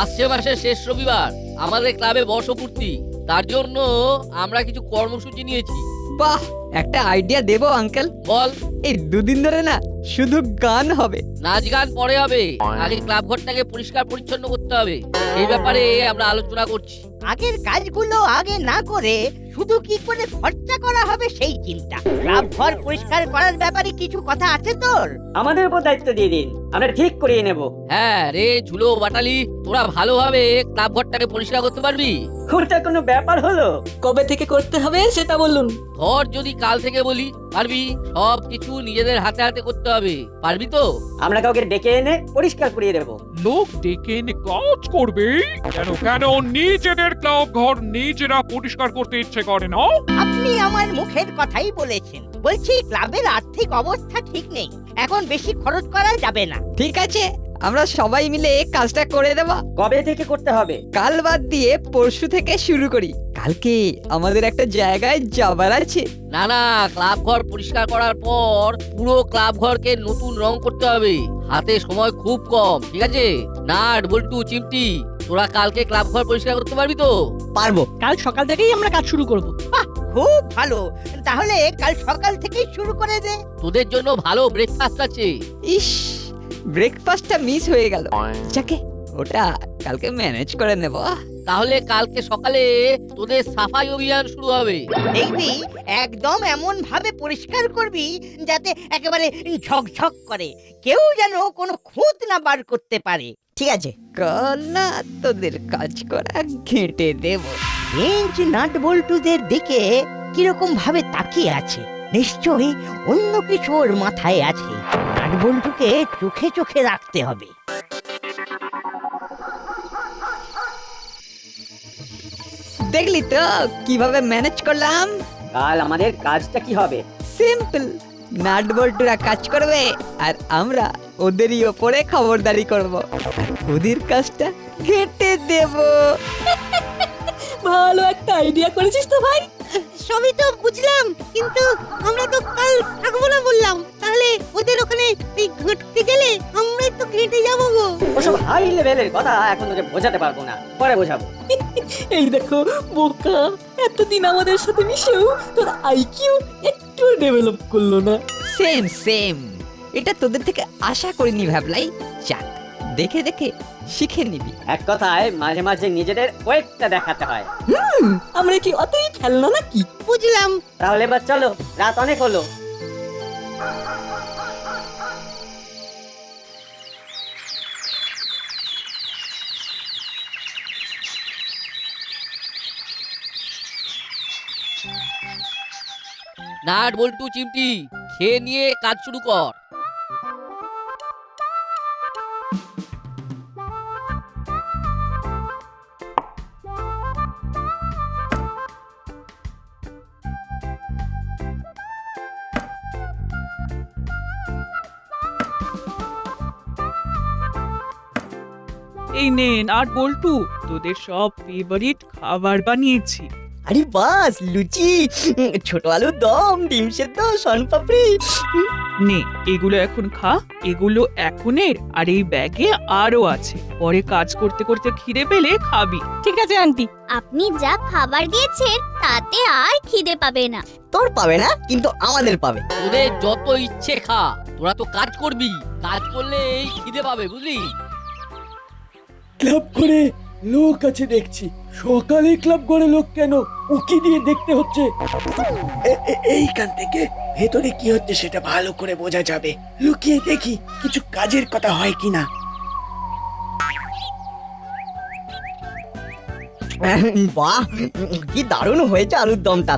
আসছে মাসের শেষ রবিবার আমাদের ক্লাবে বর্ষপূর্তি, তার জন্য আমরা কিছু কর্মসূচি নিয়েছি। বাহ, একটা আইডিয়া দেবো আঙ্কেল। বল। এই দুদিন ধরে না শুধু গান হবে। নাচ গান পরে হবে, আগে ক্লাব ঘরটাকে পরিষ্কার পরিচ্ছন্ন করতে হবে। এই ব্যাপারে আমরা আলোচনা করছি। আগের কাজগুলো আগে না করে শুধু কি করে খরচা করা হবে সেই চিন্তা। ক্লাব ঘর পরিষ্কার করার ব্যাপারে কিছু কথা আছে তোর? আমাদের উপর দায়িত্ব দিয়ে দিন, আমরা ঠিক করিয়ে নেব। হ্যাঁ রে ঝুলো বাটালি, তোরা ভালোভাবে ক্লাব ঘরটাকে পরিষ্কার করতে পারবি? ওটা কোনো ব্যাপার হলো? কবে থেকে করতে হবে সেটা বলুন। ধর যদি কাল থেকে বলি, পারবি? সব কিছু নিজেদের হাতে হাতে করতে হবে, পারবি তো? আমরা কাউকে ডেকে এনে পরিষ্কার করিয়ে দেবো। লোক ডেকে এনে কাজ করবে কেন? কেন নিজেদের ক্লাব ঘর নিজেরা পরিষ্কার করতে ইচ্ছে করে না? আপনি আমার মুখের কথাই বলেছেন। বলছি ক্লাবের আর্থিক অবস্থা ঠিক নেই, এখন বেশি খরচ করা যাবে না। ঠিক আছে, আমরা সবাই মিলে কাজটা করে দেব। কবে থেকে করতে হবে? কাল বাদ দিয়ে পরশু থেকে শুরু করি। কালকে আমাদের একটা জায়গায় যাবার আছে। না না, ক্লাব ঘর পরিষ্কার করার পর পুরো ক্লাব ঘরকে নতুন রং করতে হবে। হাতে সময় খুব কম, ঠিক আছে? নাট বল্টু চিমটি, তোরা কালকে ক্লাব ঘর পরিষ্কার করতে পারবি তো? পারবো। কাল সকাল থেকেই আমরা কাজ শুরু করব। খুব ভালো, তাহলে কাল সকাল থেকেই শুরু করে দে। তোদের জন্য ভালো ব্রেকফাস্ট আছে। ইস, ব্রেকফাস্টটা মিস হয়ে গেল। যাকে, ওটা কালকে ম্যানেজ করে নেব। তাহলে কালকে সকালে তোদের সাফাই অভিযান শুরু হবে। দেখবি একদম এমন ভাবে পরিষ্কার করবি যাতে একেবারে ঝকঝক করে, কেউ যেন কোনো খুঁত না বার করতে পারে। ঠিক আছে? কাল না তোদের কাজ করা ঘেঁটে দেব। বেঞ্চ নাট বল্টুদের দিকে কিরকম ভাবে তাকিয়ে আছে, নিশ্চয়ই অন্য কিছু ওর মাথায় আছে। নাট বল্টুকে চোখে চোখে রাখতে হবে। দেখলি তো কিভাবে ম্যানেজ করলাম? কাল আমাদের কাজটা কি হবে? সিম্পল, নাট বল্টুরা কাজ করবে আর আমরা ওদেরই ওপরে খবরদারি করব, আর ওদের কাজটা ঘেঁটে দেব। ভালো একটা আইডিয়া করেছিস তো ভাই। সবই তো বুঝলাম, কিন্তু আমরা তো কাল থাকবো না বললাম, তাহলে ওদের ওখানে ঘুরতে গেলে আমরাই তো ঘেঁটে যাবো গো। ওসব হাই লেভেলের কথা এখন তোকে বোঝাতে পারবো না, পরে বোঝাবো। এই দেখো বোকা, এতদিন আমাদের সাথে মিশেও তোর আইকিউ একটু ডেভেলপ করলো না। সেম সেম, এটা তোদের থেকে আশা করিনি ভাবলাই। যাক, দেখে দেখে শিখে নিবি। এক কথায় মাঝে মাঝে নিজেদের ওয়েটটা দেখাতে হয়। আমরা কি অতই খেলনা নাকি? বুঝলাম। তাহলে এবার চলো, রাত অনেক হলো। নাট বল্টু চিমটি, খেয়ে নিয়ে কাজ শুরু কর। এই নে নাট বল্টু, তোদের সব ফেভারিট খাবার বানিয়েছি। আরে বাস, লুচি, ছোট আলুর দম, ডিম সেদ্ধ, শনপাপড়ি। নে এগুলো এখন খা, এগুলো এখনের, আর এই ব্যাগে আরো আছে, পরে কাজ করতে করতে খিদে পেলে খাবি। ঠিক আছে আন্টি। আপনি যা খাবার দিয়েছেন তাতে আর খিদে পাবে না। তোর পাবে না, কিন্তু আমাদের পাবে। তোদের যত ইচ্ছে খা, তোরা তো কাজ করবি, কাজ করলে এই খিদে পাবে, বুঝলি? ক্লাব করে লোক আছে দেখছি। সকালে ক্লাব করে লোক কেন? উকি দিয়ে দেখতে হচ্ছে। এইখান থেকে ভেতরে কি হচ্ছে সেটা ভালো করে বোঝা যাবে। লুকিয়ে দেখি কিছু কাজের কথা হয় কিনা। বাহ, কি দারুণ হয়েছে আলুর দমটা।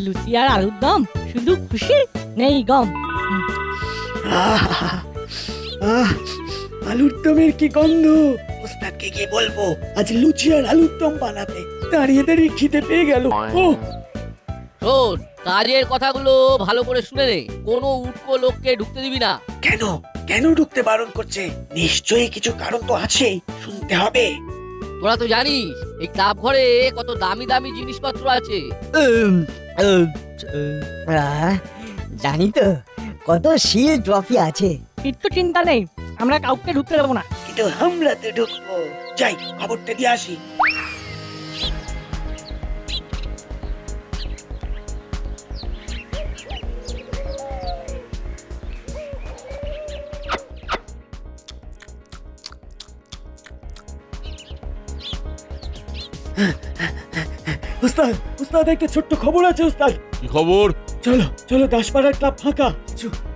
লুচি আর আলুর দম, শুধু খুশি নেই গম। আলুর দমের কি গন্ধ! ওস্তাদকে গিয়ে বলবো আজ লুচি আর আলুর দম বানাতে। দাঁড়িয়ে দাঁড়িয়ে খিদে পেয়ে গেল। ও শোন, কাজের কথাগুলো ভালো করে শুনে নে, কোনো উটকো লোককে ঢুকতে দিবি না। কেন কেন ঢুকতে বারণ করছে? নিশ্চয়ই কিছু কারণ তো আছে, শুনতে হবে। তোরা তো জানিস এই ক্লাব ঘরে কত দামি দামি জিনিসপত্র আছে। জানি তো, কত শিল ট্রফি আছে। এর তো চিন্তা নেই, আমরা কাউকে ঢুকতে দেবো না। কিন্তু আমরা তো ঢুকবো। যাই, খবরটা দিয়ে আসি। উস্তাদ, উস্তাদ একটা ছোট্ট খবর আছে উস্তাদ। কি খবর? চলো চলো, দাসপাড়ার ক্লাব ফাঁকা।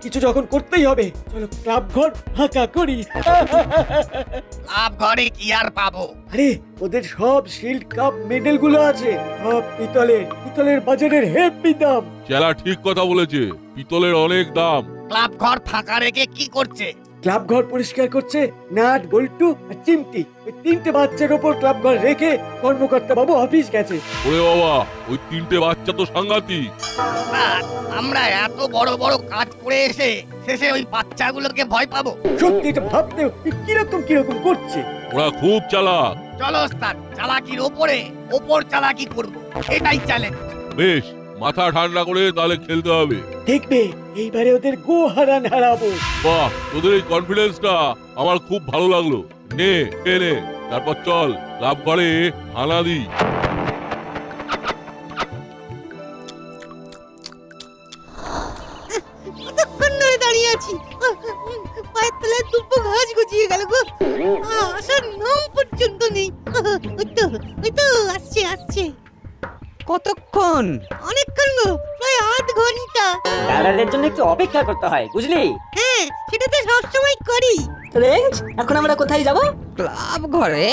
কিছু যখন করতেই হবে, চলো ক্লাব ঘর ফাঁকা করি। ক্লাব ঘরে কি আর পাবো? আরে ওদের সব শিল্ড কাপ মেডেল গুলো আছে, সব পিতলের বাজারের হেভি দাম। চেলা ঠিক কথা বলেছে, পিতলের অনেক দাম। ক্লাব ঘর ফাঁকা রেখে কি করছে? ক্লাব ঘর পরিষ্কার করছে নাট, বল্টু আর চিমটি। ওই তিনটে বাচ্চার ওপর ক্লাব ঘর রেখে কর্মকর্তা বাবু অফিস গেছে। ওরে বাবা, ওই তিনটে বাচ্চা তো সাংঘাতিক। আমরা এত বড় বড় কাজ করে এসে শেষে ওই বাচ্চাগুলোকে ভয় পাবো? সত্যি এটা ভাবতেও কিরকম করছে। ওরা খুব চালাক। চলো ওস্তাদ, চালাকির ওপর চালাকি করবো, এটাই চ্যালেঞ্জ। বেশ, মাথা ঠান্ডা করে তাহলে খেলতে হবে। দেখবে এইবারে ওদের গো হারাবো। বাহ, তোদের এই কনফিডেন্সটা আমার খুব ভালো লাগলো। নে নে, তারপর চল ক্লাব ঘরে হানা দিই। কতক্ষণ ধরে দাঁড়িয়ে আছি, পায়ের তলায় দুব্বো ঘাস গজিয়ে গেল গো। আসার নাম পর্যন্ত নেই। ওই তো আসছে। কতক্ষণ? অনেকক্ষণ গো, প্রায় আধ ঘন্টা। দাদাদের জন্য একটু অপেক্ষা করতে হয়, বুঝলি? হ্যাঁ, সেটা তো সবসময় করি। রেঞ্জ, এখন আমরা কোথায় যাব? ক্লাব ঘরে?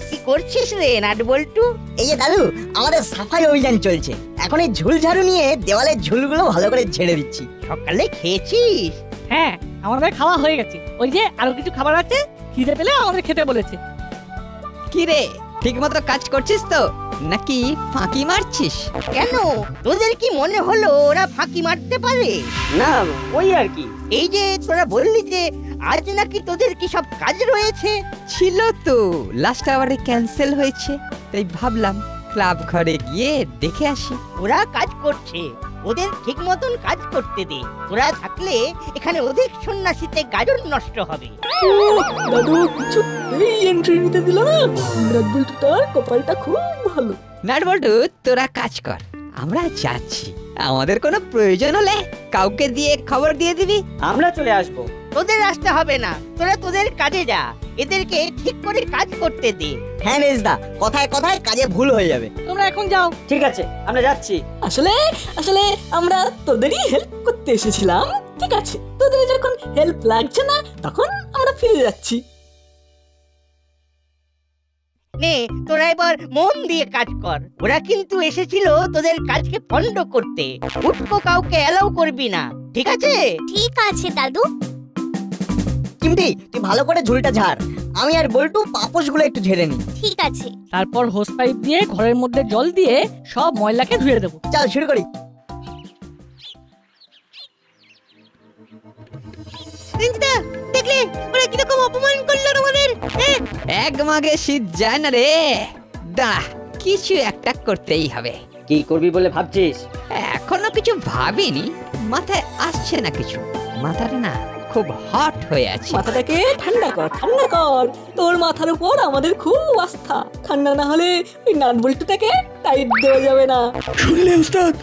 কি করছিস রে নাট বল্টু? এই যে দাদু, আমাদের সাফাই অভিযান চলছে। এখন এই ঝুল ঝাড়ু নিয়ে দেওয়ালের ঝুলগুলো ভালো করে ঝেড়ে দিচ্ছি। সকালে খেয়েছিস? হ্যাঁ, আমাদের খাওয়া হয়ে গেছে। ওই যে আরো কিছু খাবার আছে, খিদে পেলে আমাদের খেতে বলেছে। কি রে, ঠিক মতো কাজ করছিস তো নাকি ফাঁকি মারছিস? কেন, তোদের কি মনে হলো ওরা ফাঁকি মারতে পারে? না, ওই আর কি। এই যে তোরা বললি যে আজ নাকি তোদের কি সব কাজ রয়েছে। ছিল তো, লাস্ট আওয়ারে ক্যান্সেল হয়েছে, তাই ভাবলাম ক্লাব ঘরে গিয়ে দেখে আসি। ওরা কাজ করছে, ওদের ঠিক মতন কাজ করতে দে। ওরা থাকলে এখানে ওদের সন্ন্যাসীতে গাজন নষ্ট হবে। দাদু কিছু এই এন্ট্রি নিতে দিল না। তার কপালটা খুব ভালো। নাট বল্টু, তোরা কাজ কর, আমরা যাচ্ছি। আমাদের কোনো প্রয়োজন হলে কাউকে দিয়ে খবর দিয়ে দিবি। আমরা চলে আসবো। তোদের আসতে হবে না, তোরা তোদের কাজে যা। এদেরকে ঠিক করে কাজ করতে দে। হ্যাঁ রেজদা, কথায় কথায় কাজে ভুল হয়ে যাবে। তোমরা এখন যাও। ঠিক আছে, আমরা যাচ্ছি। আসলে আমরা তোদেরই হেল্প করতে এসেছিলাম। ঠিক আছে, তোদের যখন হেল্প লাগছে না তখন আমরা ফিরে যাচ্ছি। নে, তোরা এবার মন দিয়ে কাজ কর। ওরা কিন্তু এসেছিল তোদের কাজকে পণ্ড করতে। উঠকো কাউকে অ্যালাউ করবি না, ঠিক আছে? ঠিক আছে দাদু। চিমটি, তুই ভালো করে ঝুলটা ঝাড়। আমি আর বল্টু পাপোশগুলো একটু ঝেড়ে নি। ঠিক আছে। তারপর হোস পাইপ দিয়ে ঘরের মধ্যে জল দিয়ে সব ময়লাকে ধুয়ে দেবো। চল শুরু করি। রেঞ্জদা, দেখলে ওরা কিরকম অপমান করলো আমাদের? এক মাগে শীত যায় না রে। দাঁড়া, কিছু একটা করতেই হবে। কি করবি বলে ভাবছিস? এখনো কিছু ভাবিনি, মাথায় আসছে না কিছু। মাথাটা না খুব হট হয়ে আছে। মাথাটাকে ঠান্ডা কর, ঠান্ডা কর। তোর মাথার উপর আমাদের খুব আস্থা। ঠান্ডা না হলে ওই নাট বল্টুটাকে টাইট দেওয়া যাবে না। শুনলে উস্তাদ,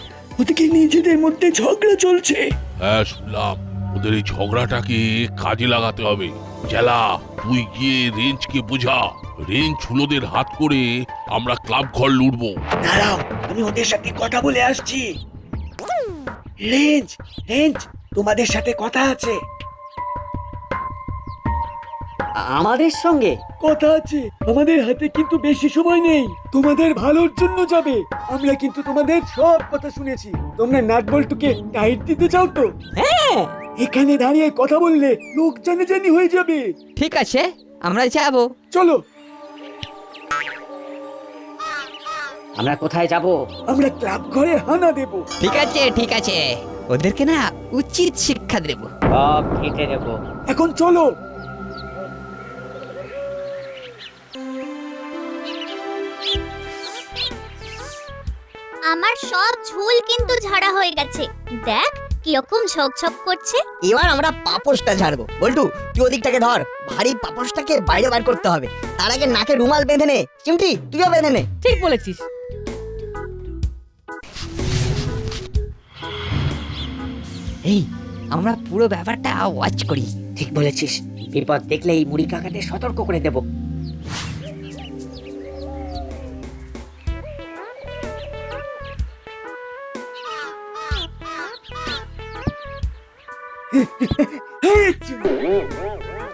ওদিকে নিজেদের মধ্যে ঝগড়া চলছে। হ্যাঁ শুনলাম, ওদের এই ঝগড়াটাকে কাজে লাগাতে হবে। চেলা, তুই গিয়ে রেঞ্জকে বোঝা। রেঞ্জ হুলোদের হাত করে আমরা ক্লাব ঘর লুটবো। দাঁড়াও, আমি ওদের সাথে কথা বলে আসছি। রেঞ্জ, তোমাদের সাথে কথা আছে। আমাদের সঙ্গে কথা আছে, আমাদের হাতে কিন্তু বেশি সময় নেই। তোমাদের ভালোর জন্য যাবে। আমরা কিন্তু তোমাদের সব কথা শুনেছি। তোমরা নাট বল্টুকে টাইট দিতে চাও তো? হ্যাঁ, এখানে দাঁড়িয়ে কথা বললে লোক জানাজানি হয়ে যাবে। ঠিক আছে, আমরা যাব। চলো। আমরা কোথায় যাব? আমরা ক্লাব ঘরে হানা দেব। ঠিক আছে ঠিক আছে, ওদেরকে না উচিত শিক্ষা দেব। সব কেটে দেবো। এখন চলো। আমার সব ঝুল কিন্তু ঝাড়া হয়ে গেছে। দেখ কিরকম ঝকঝক করছে। এবার আমরা পাপোশটা ঝাড়বো। বল্টু তুই ওদিকটাকে ধর, ভারী পাপোশটাকে বাইরে বার করতে হবে। তার আগে নাকে রুমাল বেঁধে নে। চিমটি তুইও বেঁধে নে। ঠিক বলেছিস। এই আমরা পুরো ব্যাপারটা ওয়াচ করি। ঠিক বলেছিস, বিপদ দেখলেই মুড়ি কাকাকে সতর্ক করে দেব।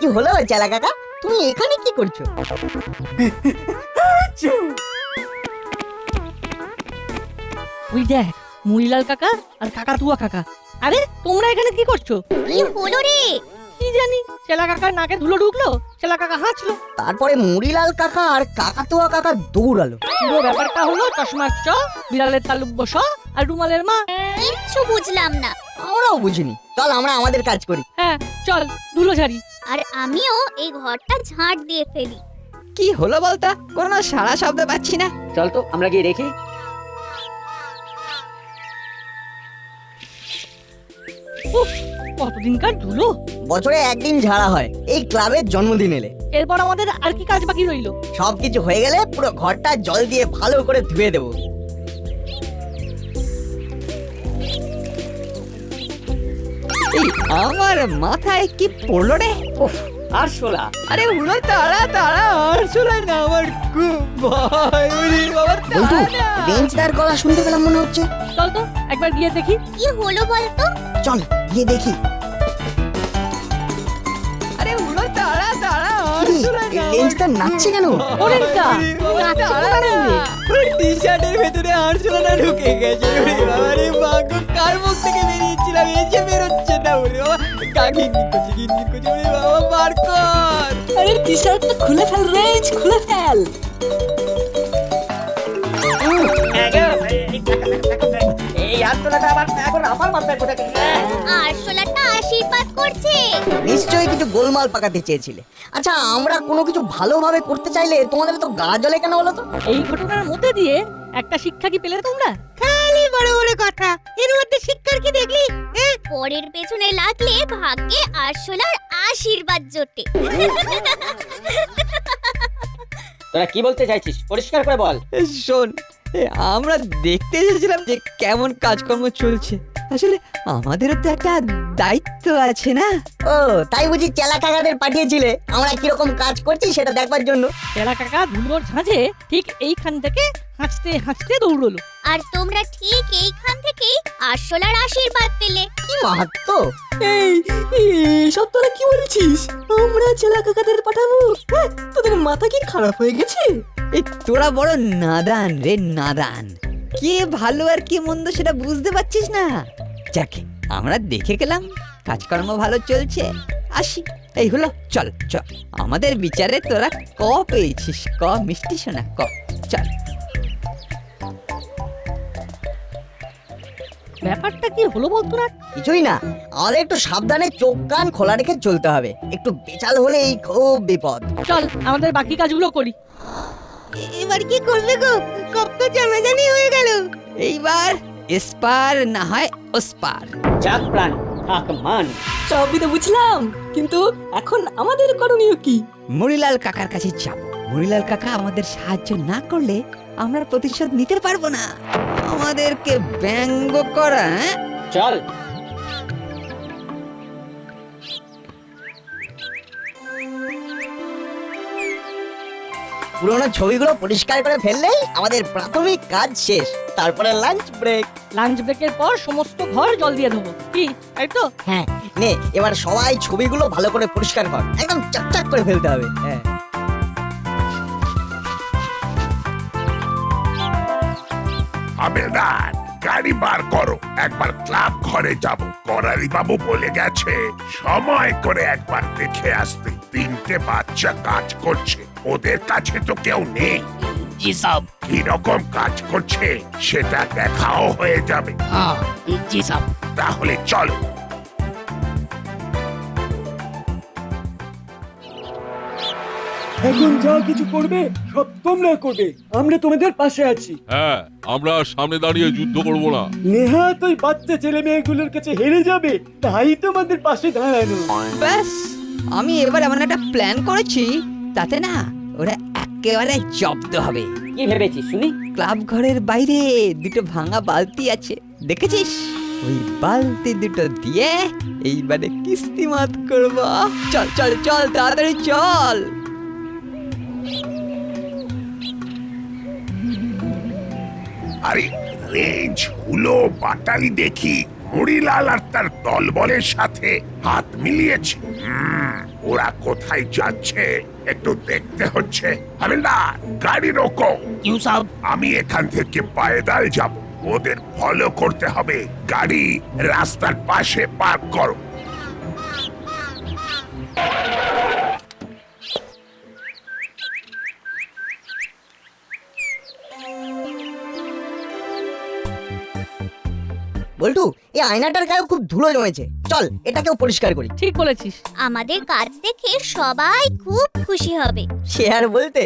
কি হলো চেলা কাকা, তুমি এখানে কি করছো? ওই দেখ মুড়িলাল কাকা আর কাকাতুয়া কাকা। আরে তোমরা এখানে কি করছো? কি হলো রে? কি জানি, চেলা কাকার নাকে ধুলো ঢুকলো, চেলা কাকা হাঁচলো। তারপরে মুড়িলাল কাকা আর কাকাতুয়া কাকা দৌড়ালো। পুরো ব্যাপারটা হলো চশমার চ, বিড়ালের তালুব্য স আর রুমালের মা। কিচ্ছু বুঝলাম না। আমরাও বুঝিনি। চল আমরা আমাদের কাজ করি। হ্যাঁ চল ধুলো ঝাড়ি। আর আমিও এই ঘরটা ঝাঁট দিয়ে ফেলি। কি হলো বলতো, কোনো সারা শব্দ পাচ্ছি না। চল তো আমরা গিয়ে দেখি। উফ, কতদিনকার ধুলো। বছরে একদিন ঝাড়া হয়, এই ক্লাবের জন্মদিন এলে। এরপর আমাদের আর কি কাজ বাকি রইলো? সবকিছু হয়ে গেলে পুরো ঘরটা জল দিয়ে ভালো করে ধুয়ে দেবো। এই আমার মাথায় কি পড়লো রে? আর শোলা, আরে উড়ো তাড়া তাড়া, আর শোনা না, আমার খুব ভয়। ওরে বাবা, বল্টু তাড়া না। রেঞ্জদার গলা শুনতে পেলাম মনে হচ্ছে। চল তো একবার গিয়ে দেখি। কি হলো বলতো? চল গিয়ে দেখি। আরে উড়ো তাড়া তাড়া, আর কি, শোনা না, রেঞ্জদার নাচছে কেন? ওরে রেঞ্জদা, নাচছে কোথায় রে? ওর টি-শার্টের ভেতরে আরশোলাটা ঢুকে গেছে। ওরে বাবা রে, বাগো কার মুখ থেকে বেরিয়েছিলাম, এই যে বেরোচ্ছে না। ওরে বাবা, গিনগিন করছে। ওরে বাবা, বার কর। আরে টি শার্টটা খুলে ফেল রেঞ্জ, খুলে ফেল। এই আত্মলাটা আবার এখন আমার মাথায় কোথায়? আরশোলাটা আশীর্বাদ করছে। নিশ্চয়ই কিছু গোলমাল পাকাতে চেয়েছিলে। আচ্ছা আমরা কোনো কিছু ভালোভাবে করতে চাইলে তোমাদের তো গা জ্বলে কেন বলো তো? এই ঘটনার মধ্যে দিয়ে একটা শিক্ষা কি পেলে তোমরা? খালি বড় বড় কথা, এর মধ্যে শিক্ষার কি দেখলি? পরের পেছনে লাগলে ভাগ্যে আরশোলার আশীর্বাদ জোটে। তোরা কি বলতে চাইছিস পরিষ্কার করে বল। শোন, আমরা দেখতে এসেছিলাম যে কেমন কাজকর্ম চলছে। আসলে আমাদেরও তো একটা দায়িত্ব আছে না? ও তাই বুঝি চেলা কাকাদের পাঠিয়েছিলে আমরা কিরকম কাজ করছি সেটা দেখবার জন্য? চেলা কাকা ধুলোর ঝাঁঝে ঠিক এইখান থেকে হাঁচতে হাঁচতে দৌড়লো। আর তোমরা ঠিক এইখান থেকেই আরশোলার আশীর্বাদ পেলে। কি মাহাত্ম! এই সব তোরা কি বলছিস? আমরা চেলা কাকাদের পাঠাবো? তোদের মাথা কি খারাপ হয়ে গেছে? এই তোরা বড় নাদান রে, নাদান। কে ভালো আর কে মন্দ সেটা বুঝতে পারছিস না। যাকে আমরা দেখে গেলাম কাজকর্ম ভালো চলছে, আসি। এই হলো, চল চল। আমাদের বিচারে তোরা ক পেয়েছিস, ক মিষ্টি শোনা, ক। চল। ব্যাপারটা কি হলো বলতো না? কিছুই না, আমাদের একটু সাবধানে চোখ কান খোলা রেখে চলতে হবে। একটু বেচাল হলেই খুব বিপদ। চল আমাদের বাকি কাজগুলো করি। এবার কি করবে গো? কত জানাজানি হয়ে গেল। এইবার এসপার না হয় ওসপার। যাক প্রাণ থাক মান। সবই তো বুঝলাম, কিন্তু এখন আমাদের করণীয় কি? মুড়িলাল কাকার কাছে যাব। মুড়িলাল কাকা আমাদের সাহায্য না করলে আমরা প্রতিশোধ নিতে পারবো না। আমাদেরকে ব্যঙ্গ করা, হ্যাঁ? চল। পুরোনো ছবিগুলো পরিষ্কার করে ফেললেই আমাদের প্রাথমিক কাজ শেষ। তারপরে লাঞ্চ ব্রেক। লাঞ্চ ব্রেকের পর সমস্ত ঘর জল দিয়ে দেবো, কি তাই তো? হ্যাঁ নে, এবার সবাই ছবিগুলো ভালো করে পরিষ্কার কর, একদম চকচক করে ফেলতে হবে। হ্যাঁ হাবেদার, গাড়ি বার করো, একবার ক্লাব ঘরে যাব। করালি বাবু বলে গেছে সময় করে একবার দেখে আসতে। 3টে বাচ্চা কাজ করছে, ওদের কাছে তো কেউ নেই। জি সাহেব। কিরকম কাজ করছে সেটা দেখাও হয়ে যাবে। হ্যাঁ জি সাহেব। তাহলে চলো। এখন যা কিছু করবে সব তোমরা করবে, আমরা তোমাদের পাশে আছি। হ্যাঁ, আমরা সামনে দাঁড়িয়ে যুদ্ধ করব না। নেহাত ওই বাচ্চা ছেলে মেয়েগুলোর কাছে হেরে যাবে, তাই তোমাদের পাশে দাঁড়ানো। ব্যাস, আমি এবার এমন একটা প্ল্যান করেছি তাতে না ওরা একেবারে জব্দ হবে। কি ভেবেছিস শুনি? ক্লাব ঘরের বাইরে দুটো ভাঙা বালতি আছে, দেখেছিস? ওই বালতি দুটো দিয়ে এইবারে কিস্তিমাত করব। চল চল চল, তাড়াতাড়ি চল। আরে রেঞ্জ হুলো বাটালি দেখি হরিলাল আর তার দলবলের সাথে হাত মিলিয়েছে। ওরা কোথায় যাচ্ছে একটু দেখতে হচ্ছে। আমি না, গাড়ি রোকো। আমি এখান থেকে পায়দাল যাব, ওদের ফলো করতে হবে। গাড়ি রাস্তার পাশে পার্ক করো। বল্টু, এই আয়নাটার গায়ে খুব ধুলো জমেছে, চল এটাকেও পরিষ্কার করি। ঠিক বলেছিস। আমাদের কাজ দেখে সবাই খুব খুশি হবে। সে আর বলতে।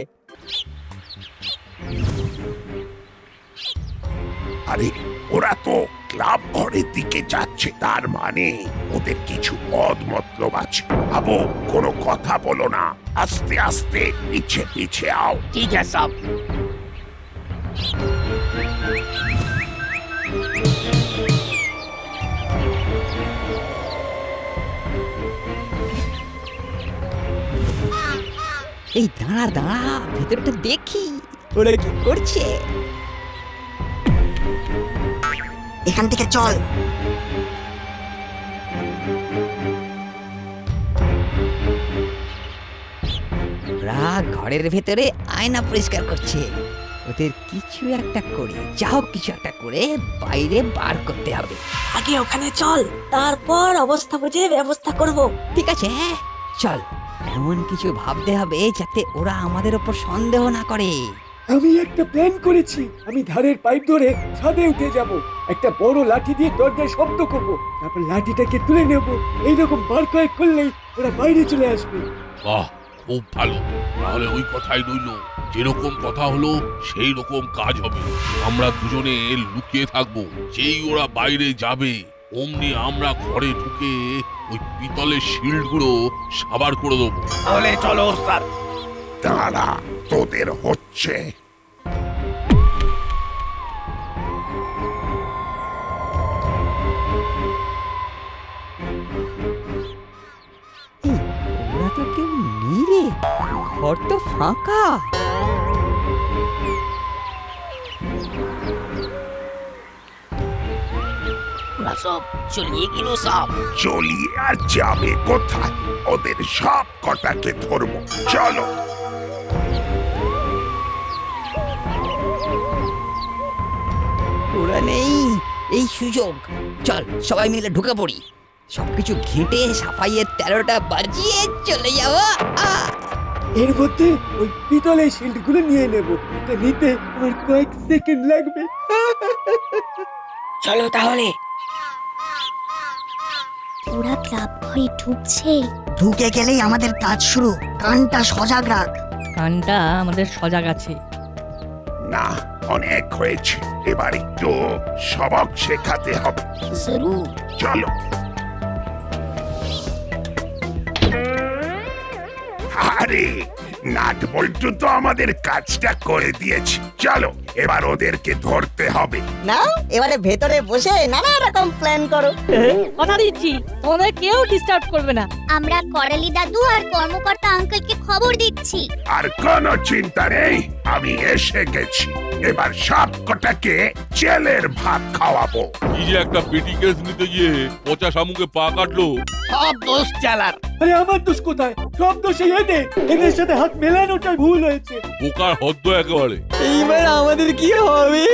আরে ওরা তো ক্লাব ঘরের দিকে যাচ্ছে, তার মানে ওদের কিছু পদ মতলব আছে। আবো, কোনো কথা বলো না, আস্তে আস্তে পিছে পিছে আও। ঠিক আছে সব। এই দাঁড়া দাঁড়া, ভেতরটা দেখি ওরা কি করছে। এখান থেকে চল। ওরা ঘরের ভেতরে আয়না পরিষ্কার করছে। ওদের কিছু একটা করে, যা হোক কিছু একটা করে বাইরে বার করতে হবে। আগে ওখানে চল, তারপর অবস্থা বুঝে ব্যবস্থা করব। ঠিক আছে, চল। এমন কিছু ভাবতে হবে যাতে ওরা আমাদের ওপর সন্দেহ না করে। আমি একটা প্ল্যান করেছি, আমি ধারের পাইপ ধরে ছাদে উঠে যাব, একটা বড় লাঠি দিয়ে দরজায় শব্দ করব, তারপর লাঠিটাকে তুলে নেব। এইরকম বার কয়েক করলেই ওরা বাইরে চলে আসবে। বাহ, খুব ভালো। তাহলে ওই কথাই রইল, যেরকম কথা হলো সেই রকম কাজ হবে। আমরা দুজনে লুকিয়ে থাকবো, যেই ওরা বাইরে যাবে অমনি আমরা ঘরে ঢুকে ওই পিতলের শিল্ডগুলো সাবার করে দেবো। তাহলে চলো ওস্তাদ। দাঁড়া, তোদের হচ্ছে। ওরা তো কেউ নেই রে, ঘর তো ফাঁকা। ওরা সব চলিয়ে গেল সব। চলিয়ে আর যাবে কোথায়? ওদের সব কটাকে ধরবো, চলো। ওরা নেই, এই সুযোগ। চল সবাই মিলে ঢুকে পড়ি, সবকিছু ঘেঁটে সাফাইয়ের 13টা বাজিয়ে চলে যাওয়া। এর মধ্যে ওই পিতলের শিল্ড গুলো নিয়ে নেব, এটা নিতে আমার কয়েক সেকেন্ড লাগবে। চলো তাহলে। ওরা ক্লাব ঘরে ঢুকছে। ঢুকে গেলেই আমাদের কাজ শুরু, কানটা সজাগ রাখ। কানটা আমাদের সজাগ আছে। না, অনেক হয়েছে, এবার একটু সবক শেখাতে হবে। জরুর। চলো। আরে নাট বল্টু তো আমাদের কাজটা করে দিয়েছে, চলো এবার ওদেরকে ধরতে হবে। না, এবারে ভেতরে বসে নানা রকম প্ল্যান করো। কথা দিচ্ছি, তোমাদের কেউ ডিস্টার্ব করবে না। আমরা করালি দাদু আর কর্মকর্তা আঙ্কেলকে খবর দিচ্ছি। আর কোনো চিন্তা নেই, আমি এসে গেছি। এবার সব কটাকে জেলের ভাত খাওয়াবো। কি যে একটা পেটি কেস নিতে গিয়ে পচা শামুকে পা কাটলো। সব দোষ চালার। আরে আমার দোষ কোথায়? সব দোষে এদের, এদের সাথে হাত মেলানোটাই ভুল হয়েছে। বোকার হদ্দ একেবারে। এইবার আমাদের কি হবে?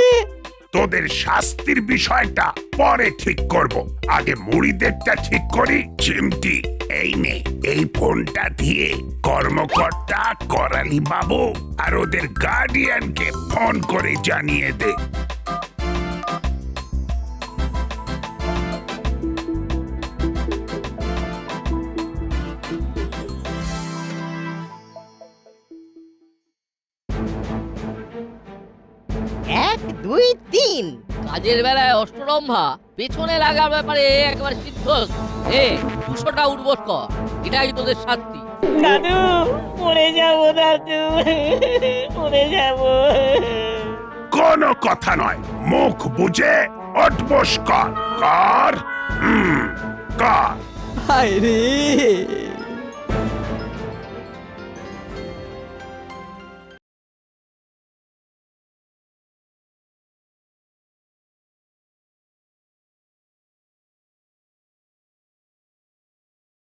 তোদের শাস্তির বিষয়টা পরে ঠিক করব, আগে মুড়িদেরটা ঠিক করি। চিমটি, এই নে, এই ফোনটা দিয়ে কর্মকর্তা, করালি বাবু আর ওদের গার্ডিয়ানকে ফোন করে জানিয়ে দে। তিন। কাজের বেলায় অষ্টরম্ভা পেছনে লাগার ব্যাপারে একবার সিদ্ধস্ত। 200টা উঠবোস কর, এটাই তোদের শান্তি। দাদু মরে যাবো, দাদু মরে যাবো। কোনো কথা নয়, মুখ বুঝে অটবস কর। কর। কর। হায় রে